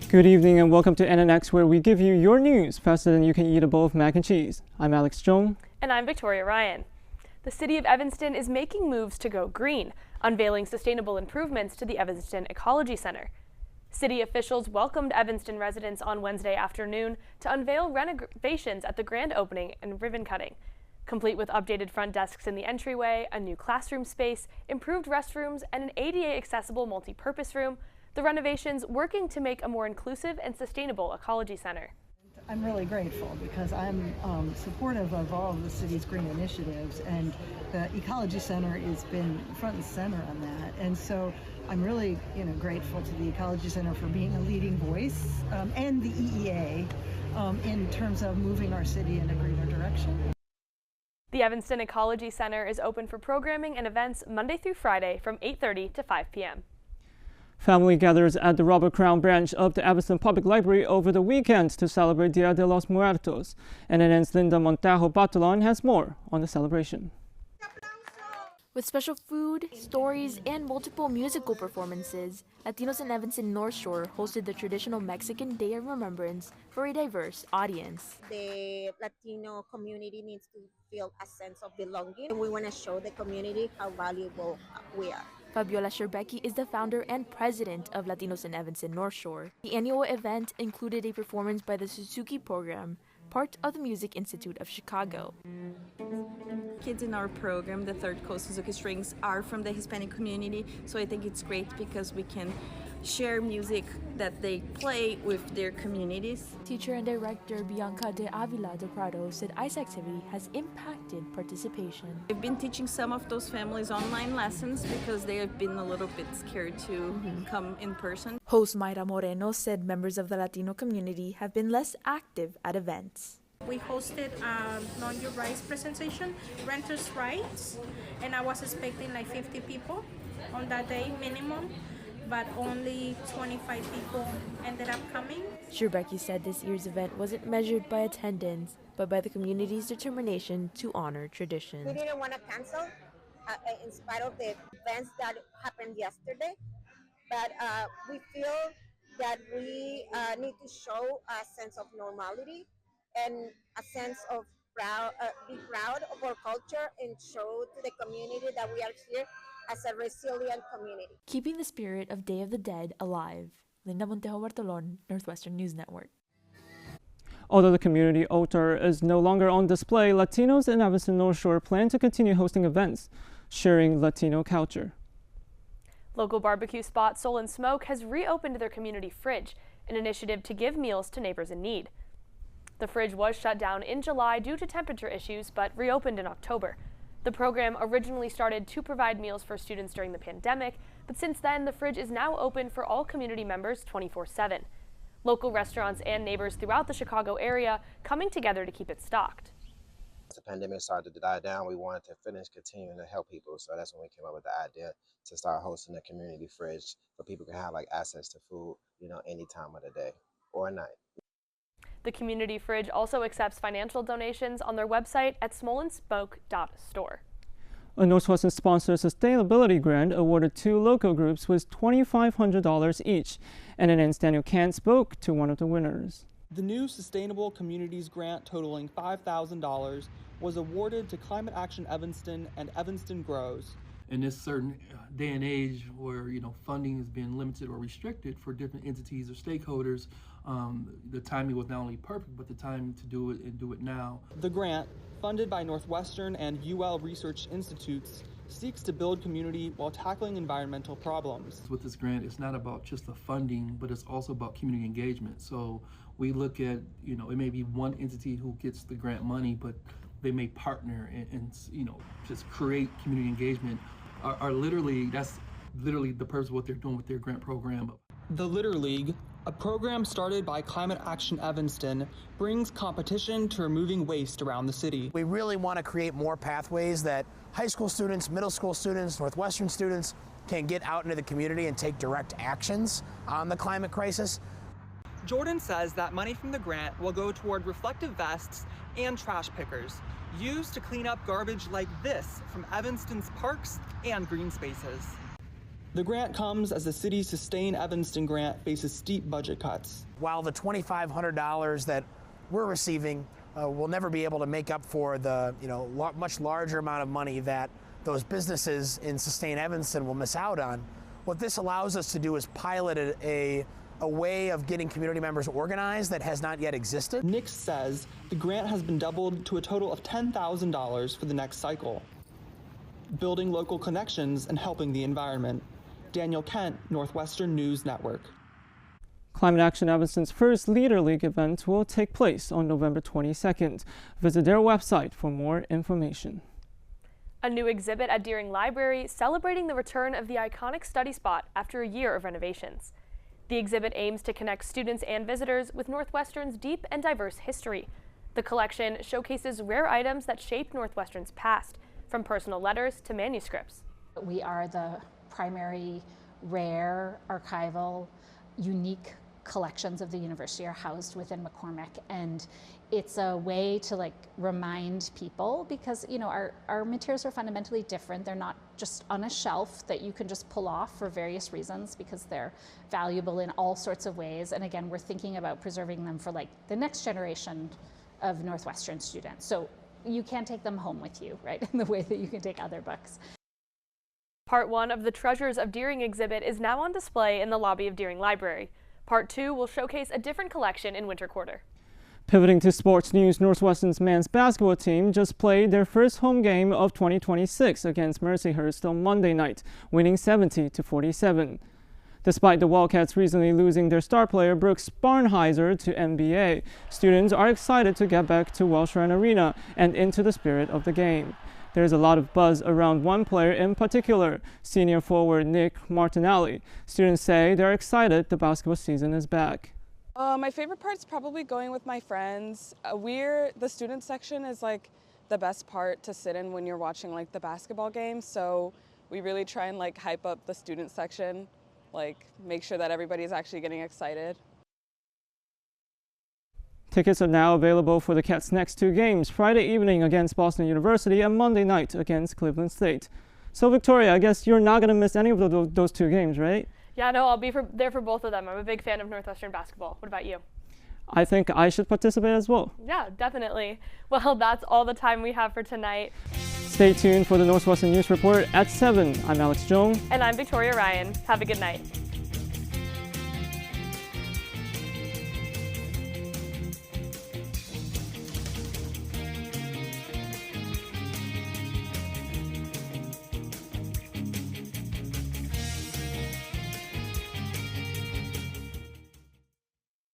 Good evening and welcome to NNX, where we give you your news faster than you can eat a bowl of mac and cheese. I'm Alex Jong. And I'm Victoria Ryan. The city of Evanston is making moves to go green, unveiling sustainable improvements to the Evanston Ecology Center. City officials welcomed Evanston residents on Wednesday afternoon to unveil renovations at the grand opening and ribbon cutting. Complete with updated front desks in the entryway, a new classroom space, improved restrooms, and an ADA-accessible multi-purpose room, the renovations working to make a more inclusive and sustainable ecology center. I'm really grateful because I'm supportive of all of the city's green initiatives, and the Ecology Center has been front and center on that. And so I'm really, grateful to the Ecology Center for being a leading voice and the EEA in terms of moving our city in a greener direction. The Evanston Ecology Center is open for programming and events Monday through Friday from 8:30 to 5 p.m. Family gathers at the Robert Crown branch of the Evanston Public Library over the weekend to celebrate Dia de los Muertos. NNN's Linda Montajo Batalon has more on the celebration. With special food, stories, and multiple musical performances, Latinos in Evanston Northshore hosted the traditional Mexican Day of Remembrance for a diverse audience. The Latino community needs to feel a sense of belonging. We want to show the community how valuable we are. Fabiola Sherbecki is the founder and president of Latinos in Evanston Northshore. The annual event included a performance by the Suzuki program, part of the Music Institute of Chicago. Kids in our program, the Third Coast Suzuki Strings, are from the Hispanic community, so I think it's great because we can share music that they play with their communities. Teacher and director Bianca de Avila de Prado said ICE activity has impacted participation. We've been teaching some of those families online lessons because they have been a little bit scared to come in person. Host Mayra Moreno said members of the Latino community have been less active at events. We hosted a Know Your Rights presentation, renters' rights, and I was expecting like 50 people on that day minimum, but only 25 people ended up coming. Sherbecki said this year's event wasn't measured by attendance, but by the community's determination to honor tradition. We didn't want to cancel in spite of the events that happened yesterday, but we feel that we need to show a sense of normality and a sense of be proud of our culture and show to the community that we are here as a resilient community. Keeping the spirit of Day of the Dead alive. Linda Montejo Bartolon, Northwestern News Network. Although the community altar is no longer on display, Latinos in Evanston Northshore plan to continue hosting events, sharing Latino culture. Local barbecue spot Soul and Smoke has reopened their community fridge, an initiative to give meals to neighbors in need. The fridge was shut down in July due to temperature issues, but reopened in October. The program originally started to provide meals for students during the pandemic, but since then, the fridge is now open for all community members 24/7. Local restaurants and neighbors throughout the Chicago area coming together to keep it stocked. As the pandemic started to die down, we wanted to continuing to help people, so that's when we came up with the idea to start hosting a community fridge so people can have access to food, any time of the day or night. The community fridge also accepts financial donations on their website at smolandsmoke.store. A Northwestern-sponsored sustainability grant awarded 2 local groups with $2,500 each. NNN's Daniel Kant spoke to one of the winners. The new Sustainable Communities Grant totaling $5,000 was awarded to Climate Action Evanston and Evanston Grows. In this certain day and age where funding is being limited or restricted for different entities or stakeholders, the timing was not only perfect, but the time to do it and do it now. The grant, funded by Northwestern and UL Research Institutes, seeks to build community while tackling environmental problems. With this grant, it's not about just the funding, but it's also about community engagement. So we look at, it may be one entity who gets the grant money, but they may partner and just create community engagement. That's literally the purpose of what they're doing with their grant program. The Litter League, a program started by Climate Action Evanston, brings competition to removing waste around the city. We really want to create more pathways that high school students, middle school students, Northwestern students can get out into the community and take direct actions on the climate crisis. Jordan says that money from the grant will go toward reflective vests and trash pickers, used to clean up garbage like this from Evanston's parks and green spaces. The grant comes as the city's Sustain Evanston grant faces steep budget cuts. While the $2,500 that we're receiving will never be able to make up for the much larger amount of money that those businesses in Sustain Evanston will miss out on, what this allows us to do is pilot a way of getting community members organized that has not yet existed. NNX says the grant has been doubled to a total of $10,000 for the next cycle. Building local connections and helping the environment. Daniel Kent, Northwestern News Network. Climate Action Evanston's first Leader League event will take place on November 22nd. Visit their website for more information. A new exhibit at Deering Library celebrating the return of the iconic study spot after a year of renovations. The exhibit aims to connect students and visitors with Northwestern's deep and diverse history. The collection showcases rare items that shaped Northwestern's past, from personal letters to manuscripts. We are the primary rare, archival, unique collections of the university are housed within McCormick, and it's a way to remind people, because our materials are fundamentally different. They're not just on a shelf that you can just pull off for various reasons, because they're valuable in all sorts of ways. And again, we're thinking about preserving them for the next generation of Northwestern students. So you can't take them home with you, right, in the way that you can take other books. Part 1 of the Treasures of Deering exhibit is now on display in the lobby of Deering Library. Part 2 will showcase a different collection in Winter Quarter. Pivoting to sports news, Northwestern's men's basketball team just played their first home game of 2026 against Mercyhurst on Monday night, winning 70-47. Despite the Wildcats recently losing their star player Brooks Barnheiser to NBA, students are excited to get back to Welsh Run Arena and into the spirit of the game. There's a lot of buzz around one player in particular, senior forward Nick Martinelli. Students say they're excited the basketball season is back. My favorite part is probably going with my friends. The student section is the best part to sit in when you're watching the basketball game. So we really try and hype up the student section, make sure that everybody's actually getting excited. Tickets are now available for the Cats' next 2 games, Friday evening against Boston University and Monday night against Cleveland State. So Victoria, I guess you're not going to miss any of those 2 games, right? Yeah, no, I'll be there for both of them. I'm a big fan of Northwestern basketball. What about you? I think I should participate as well. Yeah, definitely. Well, that's all the time we have for tonight. Stay tuned for the Northwestern News Report at 7. I'm Alex Jung. And I'm Victoria Ryan. Have a good night.